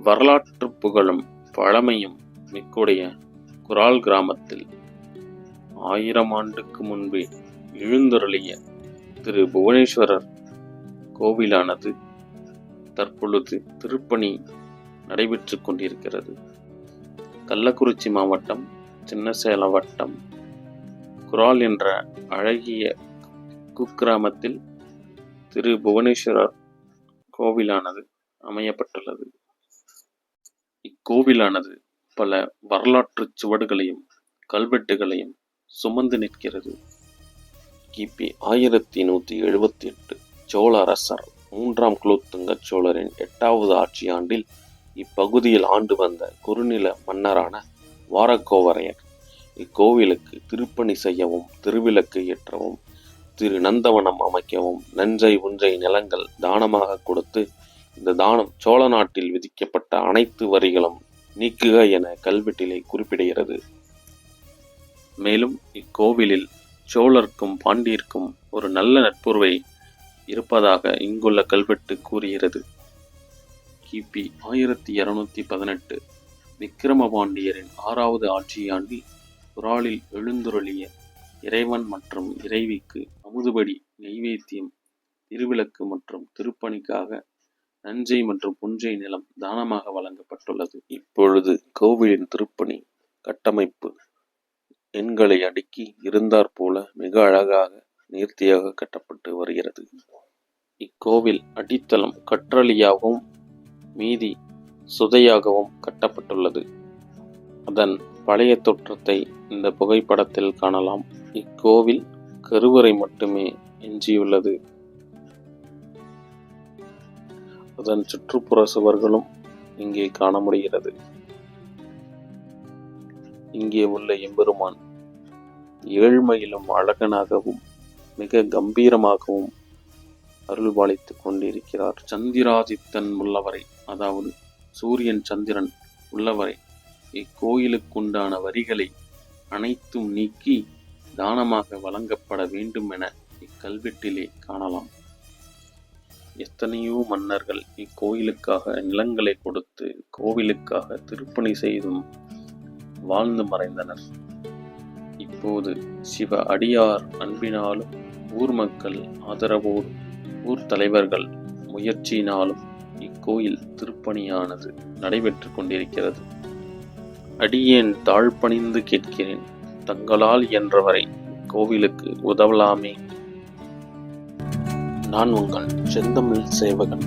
வரலாற்று புகழும் பழமையும் மிக்குடைய குரால் கிராமத்தில் 1000 ஆண்டுக்கு முன்பே எழுந்தருளிய திரு புவனேஸ்வரர் கோவிலானது தற்பொழுது திருப்பணி நடைபெற்று கொண்டிருக்கிறது. கள்ளக்குறிச்சி மாவட்டம் சின்னசேலம் வட்டம் குரால் என்ற அழகிய குக்கிராமத்தில் திரு புவனேஸ்வரர் கோவிலானது அமையப்பட்டுள்ளது. இக்கோவிலானது பல வரலாற்று சுவடுகளையும் கல்வெட்டுகளையும் சுமந்து நிற்கிறது. கிபி 1178 சோழ அரசர் 3ஆம் குலோத்துங்க சோழரின் 8வது ஆட்சி ஆண்டில் இப்பகுதியில் ஆண்டு வந்த குறுநில மன்னரான வாரகோவரையர் இக்கோவிலுக்கு திருப்பணி செய்யவும், திருவிளக்கு ஏற்றவும், திரு நந்தவனம் அமைக்கவும் நஞ்சை உஞ்சை நிலங்கள் தானமாக கொடுத்து, இந்த தானம் சோழ நாட்டில் விதிக்கப்பட்ட அனைத்து வரிகளும் நீக்குக என கல்வெட்டிலே குறிப்பிடுகிறது. மேலும் இக்கோவிலில் சோழர்க்கும் பாண்டியர்க்கும் ஒரு நல்ல நட்புறவை இருப்பதாக இங்குள்ள கல்வெட்டு கூறுகிறது. கிபி 1218 விக்கிரமபாண்டியரின் 6வது ஆட்சியாண்டில் குராலில் எழுந்துருளிய இறைவன் மற்றும் இறைவிக்கு அமுதுபடி நெய்வேத்தியம், திருவிளக்கு மற்றும் திருப்பணிக்காக நஞ்சை மற்றும் புஞ்சை நிலம் தானமாக வழங்கப்பட்டுள்ளது. இப்பொழுது கோவிலின் திருப்பணி கட்டமைப்பு எண்களை அடுக்கி இருந்தாற்போல மிக அழகாக நேர்த்தியாக கட்டப்பட்டு வருகிறது. இக்கோவில் அடித்தளம் கற்றளியாகவும் மீதி சுதையாகவும் கட்டப்பட்டுள்ளது. அதன் பழைய தோற்றத்தை இந்த புகைப்படத்தில் காணலாம். இக்கோவில் கருவறை மட்டுமே எஞ்சியுள்ளது. அதன் சுற்றுப்புற சுவர்களும் இங்கே காண முடிகிறது. இங்கே உள்ள எம்பெருமான் ஏழ்மையிலும் அழகனாகவும் மிக கம்பீரமாகவும் அருள்பாலித்துக் கொண்டிருக்கிறார். சந்திராதித்தன் உள்ளவரை, அதாவது சூரியன் சந்திரன் உள்ளவரை இக்கோயிலுக்குண்டான வரிகளை அனைத்தும் நீக்கி தானமாக வழங்கப்பட வேண்டும் என இக்கல்வெட்டிலே காணலாம். எத்தனையோ மன்னர்கள் இக்கோயிலுக்காக நிலங்களை கொடுத்து கோவிலுக்காக திருப்பணி செய்தும் வாழ்ந்து மறைந்தனர். இப்போது சிவ அடியார் அன்பினாலும் ஊர் மக்கள் ஆதரவோடும் ஊர் தலைவர்கள் முயற்சியினாலும் இக்கோயில் திருப்பணியானது நடைபெற்று கொண்டிருக்கிறது. அடியேன் தாழ்பணிந்து கேட்கிறேன், தங்களால் இயன்றவரை கோவிலுக்கு உதவலாமே. நான் உங்கள் செந்தமிழ் சேவகன்.